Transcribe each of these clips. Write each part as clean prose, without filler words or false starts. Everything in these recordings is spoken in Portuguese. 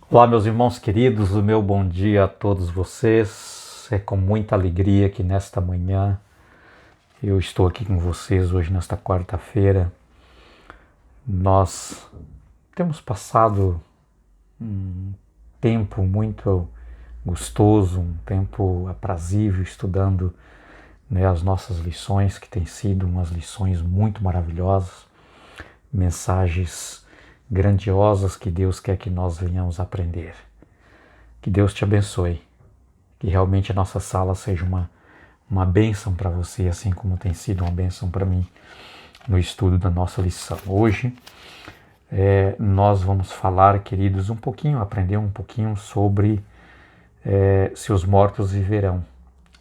Olá, meus irmãos queridos, o meu bom dia a todos vocês. É com muita alegria que nesta manhã eu estou aqui com vocês hoje, nesta quarta-feira. Nós temos passado um tempo muito gostoso, um tempo aprazível estudando, as nossas lições, que têm sido umas lições muito maravilhosas, mensagens grandiosas que Deus quer que nós venhamos aprender. Que Deus te abençoe, que realmente a nossa sala seja uma bênção para você, assim como tem sido uma bênção para mim no estudo da nossa lição. Hoje nós vamos falar, queridos, aprender um pouquinho sobre se os mortos viverão.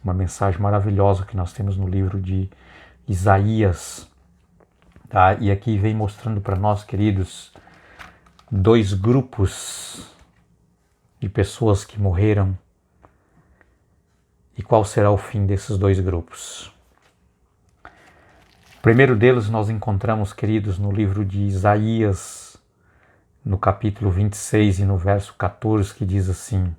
Uma mensagem maravilhosa que nós temos no livro de Isaías. Tá? E aqui vem mostrando para nós, queridos, dois grupos de pessoas que morreram e qual será o fim desses dois grupos. O primeiro deles nós encontramos, queridos, no livro de Isaías, no capítulo 26 e no verso 14, que diz assim: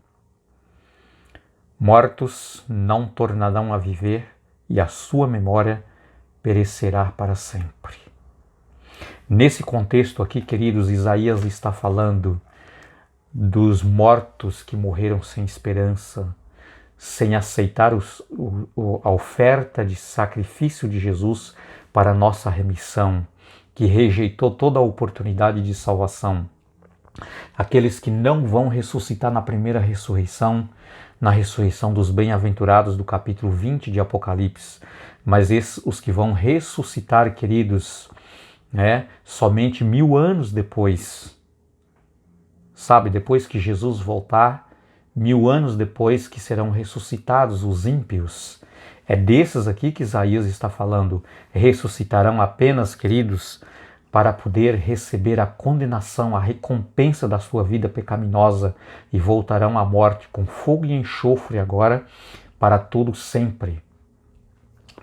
mortos não tornarão a viver e a sua memória perecerá para sempre. Nesse contexto aqui, queridos, Isaías está falando dos mortos que morreram sem esperança, sem aceitar a oferta de sacrifício de Jesus para a nossa remissão, que rejeitou toda a oportunidade de salvação. Aqueles que não vão ressuscitar na primeira ressurreição, na ressurreição dos bem-aventurados do capítulo 20 de Apocalipse, mas os que vão ressuscitar, queridos, somente 1000 anos depois. Sabe, depois que Jesus voltar, 1000 anos depois que serão ressuscitados os ímpios. É desses aqui que Isaías está falando. Ressuscitarão apenas, queridos, para poder receber a condenação, a recompensa da sua vida pecaminosa e voltarão à morte com fogo e enxofre agora para todo sempre.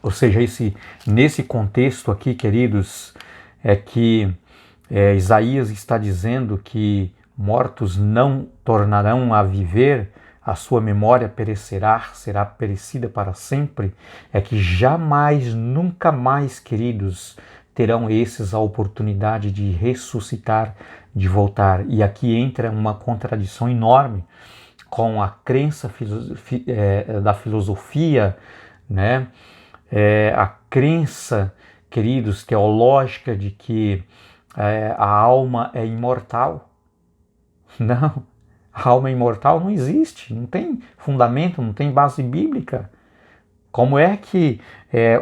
Ou seja, nesse contexto aqui, queridos, é que Isaías está dizendo que mortos não tornarão a viver, a sua memória perecerá, será perecida para sempre, é que jamais, nunca mais, queridos, terão esses a oportunidade de ressuscitar, de voltar. E aqui entra uma contradição enorme com a crença da filosofia, a crença, queridos, teológica de que a alma é imortal. Não, a alma imortal não existe, não tem fundamento, não tem base bíblica. Como é que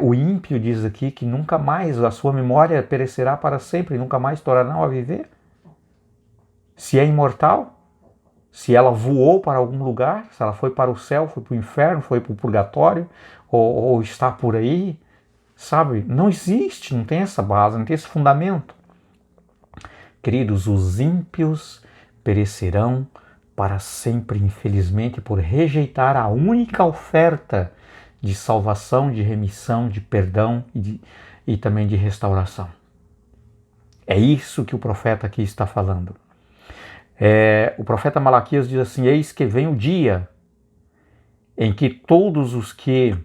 o ímpio diz aqui que nunca mais a sua memória perecerá para sempre, nunca mais tornarão a viver? Se é imortal, se ela voou para algum lugar, se ela foi para o céu, foi para o inferno, foi para o purgatório, ou está por aí, sabe? Não existe, não tem essa base, não tem esse fundamento. Queridos, os ímpios perecerão para sempre, infelizmente, por rejeitar a única oferta de salvação, de remissão, de perdão e também de restauração. É isso que o profeta aqui está falando. O profeta Malaquias diz assim: eis que vem o dia em que todos os que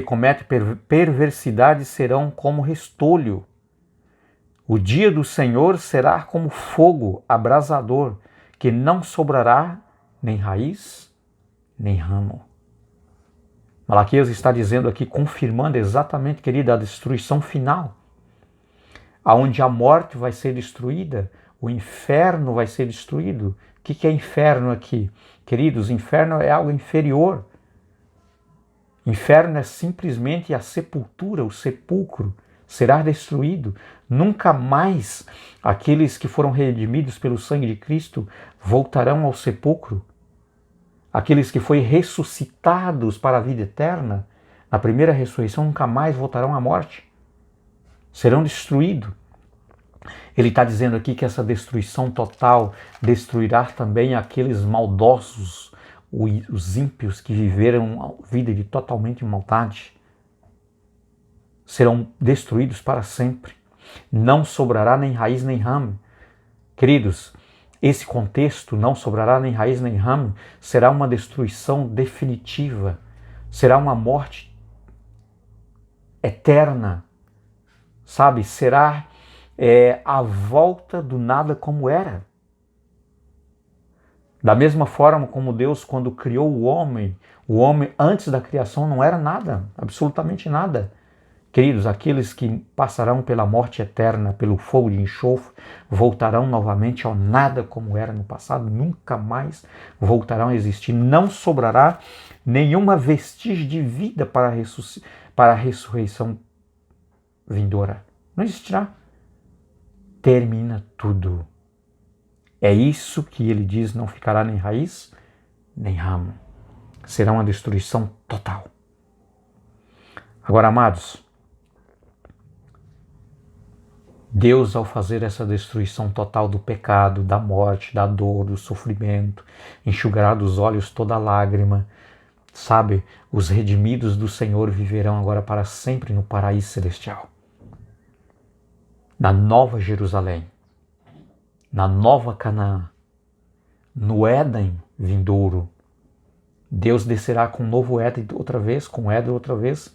cometem perversidade serão como restolho. O dia do Senhor será como fogo abrasador, que não sobrará nem raiz, nem ramo. Malaquias está dizendo aqui, confirmando exatamente, querida, a destruição final. Aonde a morte vai ser destruída, o inferno vai ser destruído. O que é inferno aqui? Queridos, inferno é algo inferior. Inferno é simplesmente a sepultura, o sepulcro. Será destruído. Nunca mais aqueles que foram redimidos pelo sangue de Cristo voltarão ao sepulcro. Aqueles que foram ressuscitados para a vida eterna, na primeira ressurreição, nunca mais voltarão à morte. Serão destruídos. Ele está dizendo aqui que essa destruição total destruirá também aqueles maldosos, os ímpios que viveram a vida de totalmente maldade. Serão destruídos para sempre. Não sobrará nem raiz nem ramo. Queridos, esse contexto, não sobrará nem raiz nem ramo, será uma destruição definitiva, será uma morte eterna, sabe? Será a volta do nada como era. Da mesma forma como Deus, quando criou o homem antes da criação não era nada, absolutamente nada. Queridos, aqueles que passarão pela morte eterna, pelo fogo de enxofre, voltarão novamente ao nada como era no passado, nunca mais voltarão a existir. Não sobrará nenhuma vestígio de vida para a ressurreição vindoura. Não existirá. Termina tudo. É isso que ele diz, não ficará nem raiz, nem ramo. Será uma destruição total. Agora, amados, Deus, ao fazer essa destruição total do pecado, da morte, da dor, do sofrimento, enxugará dos olhos toda lágrima, sabe? Os redimidos do Senhor viverão agora para sempre no paraíso celestial, na nova Jerusalém, na nova Canaã, no Éden vindouro. Deus descerá com um novo Éden outra vez, com Éden outra vez.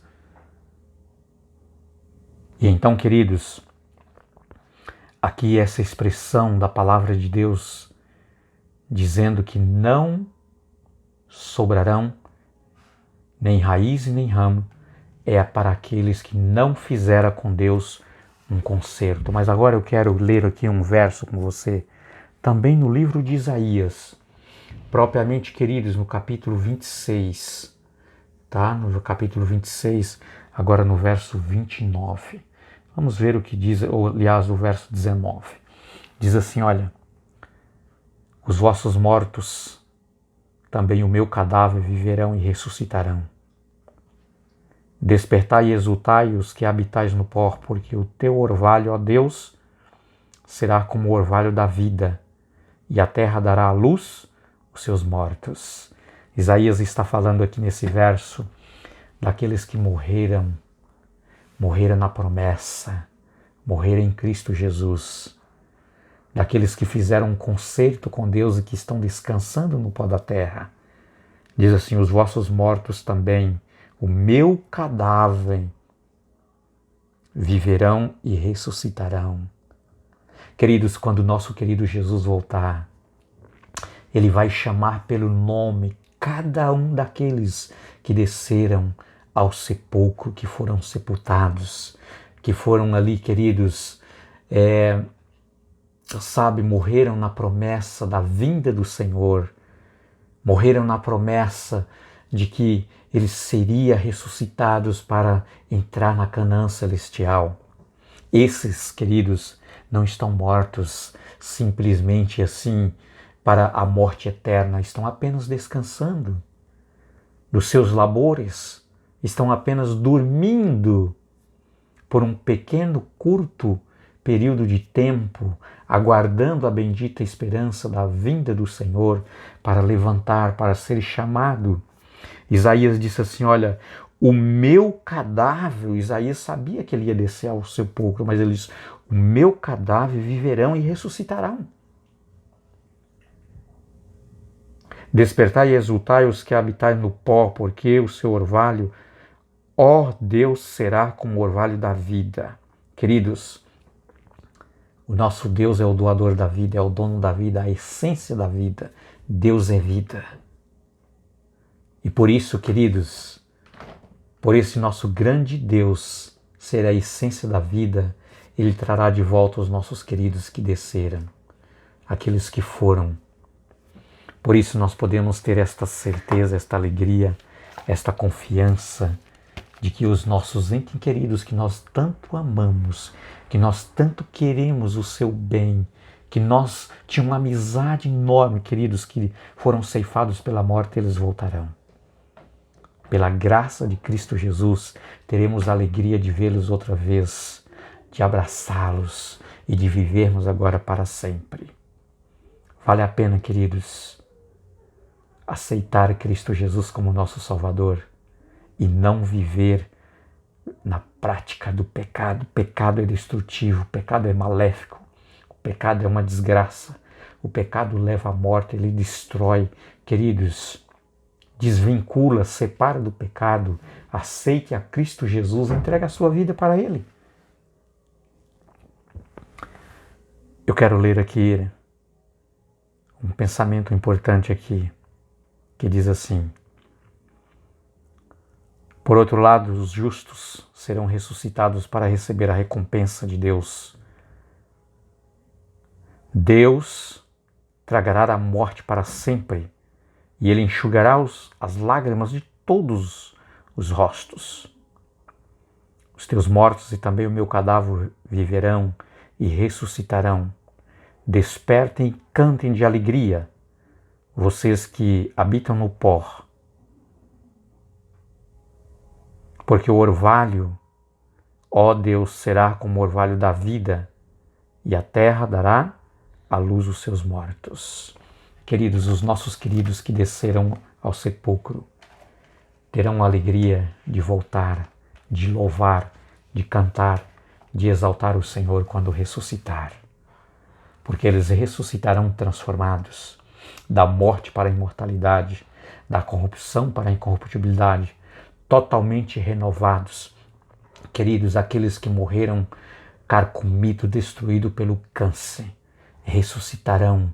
E então, queridos, aqui essa expressão da palavra de Deus dizendo que não sobrarão nem raiz e nem ramo, é para aqueles que não fizeram com Deus um concerto. Mas agora eu quero ler aqui um verso com você, também no livro de Isaías, propriamente, queridos, no capítulo 26, tá? No capítulo 26, agora no verso 29. Vamos ver o que diz, ou aliás, o verso 19. Diz assim, olha: os vossos mortos, também o meu cadáver, viverão e ressuscitarão. Despertai e exultai os que habitais no pó, porque o teu orvalho, ó Deus, será como o orvalho da vida, e a terra dará à luz os seus mortos. Isaías está falando aqui nesse verso daqueles que morreram na promessa, morreram em Cristo Jesus, daqueles que fizeram um concerto com Deus e que estão descansando no pó da terra. Diz assim: os vossos mortos também, o meu cadáver, viverão e ressuscitarão. Queridos, quando o nosso querido Jesus voltar, Ele vai chamar pelo nome cada um daqueles que desceram ao sepulcro, que foram sepultados, que foram ali, queridos, morreram na promessa da vinda do Senhor, morreram na promessa de que eles seriam ressuscitados para entrar na Canaã celestial. Esses, queridos, não estão mortos simplesmente assim para a morte eterna, estão apenas descansando dos seus labores, estão apenas dormindo por um pequeno, curto período de tempo, aguardando a bendita esperança da vinda do Senhor para levantar, para ser chamado. Isaías disse assim, olha, o meu cadáver, Isaías sabia que ele ia descer ao sepulcro, mas ele disse, o meu cadáver viverão e ressuscitarão. Despertai e exultai os que habitais no pó, porque o seu orvalho, ó Deus, será como o orvalho da vida. Queridos, o nosso Deus é o doador da vida, é o dono da vida, a essência da vida. Deus é vida. E por isso, queridos, por esse nosso grande Deus ser a essência da vida, Ele trará de volta os nossos queridos que desceram, aqueles que foram. Por isso nós podemos ter esta certeza, esta alegria, esta confiança de que os nossos entes queridos que nós tanto amamos, que nós tanto queremos o seu bem, que nós tínhamos uma amizade enorme, queridos, que foram ceifados pela morte, eles voltarão. Pela graça de Cristo Jesus, teremos a alegria de vê-los outra vez, de abraçá-los e de vivermos agora para sempre. Vale a pena, queridos, aceitar Cristo Jesus como nosso Salvador e não viver na prática do pecado. O pecado é destrutivo, o pecado é maléfico, o pecado é uma desgraça. O pecado leva à morte, ele destrói. Queridos, desvincula, separa do pecado, aceite a Cristo Jesus, entrega a sua vida para Ele. Eu quero ler aqui um pensamento importante aqui, que diz assim: por outro lado, os justos serão ressuscitados para receber a recompensa de Deus. Deus tragará a morte para sempre, e Ele enxugará as lágrimas de todos os rostos. Os teus mortos e também o meu cadáver viverão e ressuscitarão. Despertem e cantem de alegria, vocês que habitam no pó. Porque o orvalho, ó Deus, será como o orvalho da vida, e a terra dará à luz os seus mortos. Queridos, os nossos queridos que desceram ao sepulcro terão a alegria de voltar, de louvar, de cantar, de exaltar o Senhor quando ressuscitar. Porque eles ressuscitarão transformados, da morte para a imortalidade, da corrupção para a incorruptibilidade, totalmente renovados. Queridos, aqueles que morreram carcomidos, destruídos pelo câncer, ressuscitarão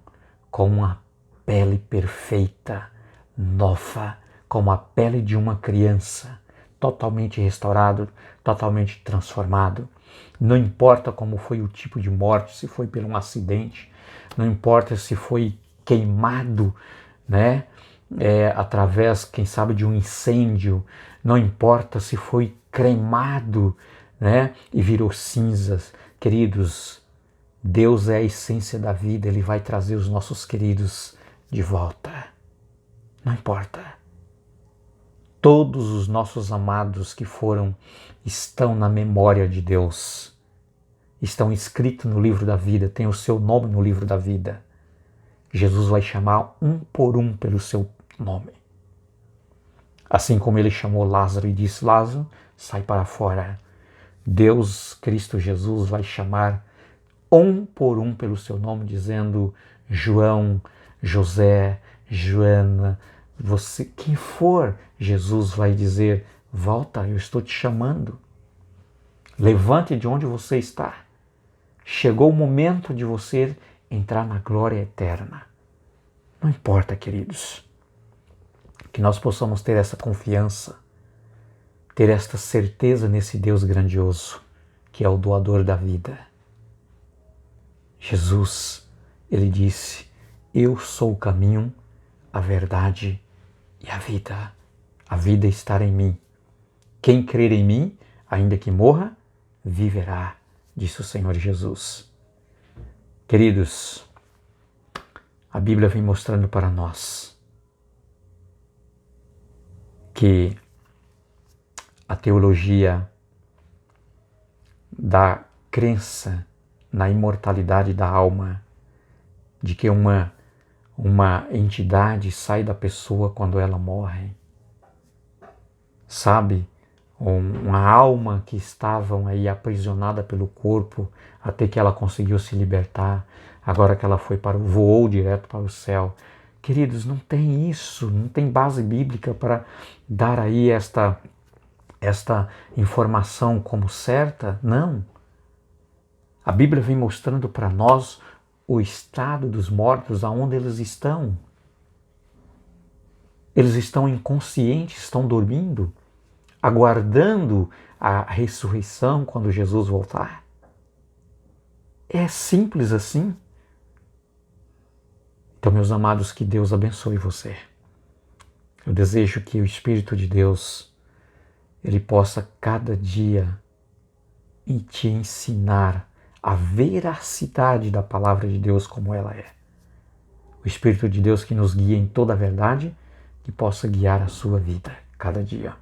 com uma pele perfeita, nova, como a pele de uma criança, totalmente restaurado, totalmente transformado. Não importa como foi o tipo de morte, se foi por um acidente, não importa se foi queimado, né? Através, quem sabe, de um incêndio, não importa se foi cremado, né? E virou cinzas. Queridos, Deus é a essência da vida, Ele vai trazer os nossos queridos de volta. Não importa. Todos os nossos amados que foram, estão na memória de Deus. Estão escritos no livro da vida, tem o seu nome no livro da vida. Jesus vai chamar um por um pelo seu nome. Assim como Ele chamou Lázaro e disse: Lázaro, sai para fora. Deus, Cristo Jesus, vai chamar um por um pelo seu nome, dizendo: João, José, Joana, você, quem for, Jesus vai dizer: volta, eu estou te chamando. Levante de onde você está. Chegou o momento de você entrar na glória eterna. Não importa, queridos, que nós possamos ter essa confiança, ter esta certeza nesse Deus grandioso, que é o doador da vida. Jesus, Ele disse: eu sou o caminho, a verdade e a vida. A vida está em mim. Quem crer em mim, ainda que morra, viverá, disse o Senhor Jesus. Queridos, a Bíblia vem mostrando para nós que a teologia da crença na imortalidade da alma, de que uma entidade sai da pessoa quando ela morre, sabe? Uma alma que estava aí aprisionada pelo corpo até que ela conseguiu se libertar, agora que ela voou direto para o céu. Queridos, não tem isso, não tem base bíblica para dar aí esta informação como certa, não. A Bíblia vem mostrando para nós o estado dos mortos, aonde eles estão. Eles estão inconscientes, estão dormindo, aguardando a ressurreição quando Jesus voltar. É simples assim. Então, meus amados, que Deus abençoe você. Eu desejo que o Espírito de Deus, Ele possa cada dia te ensinar a veracidade da palavra de Deus como ela é. O Espírito de Deus que nos guia em toda a verdade, que possa guiar a sua vida cada dia.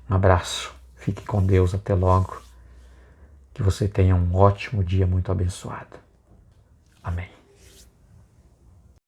Um abraço, fique com Deus, até logo. Que você tenha um ótimo dia muito abençoado. Amém.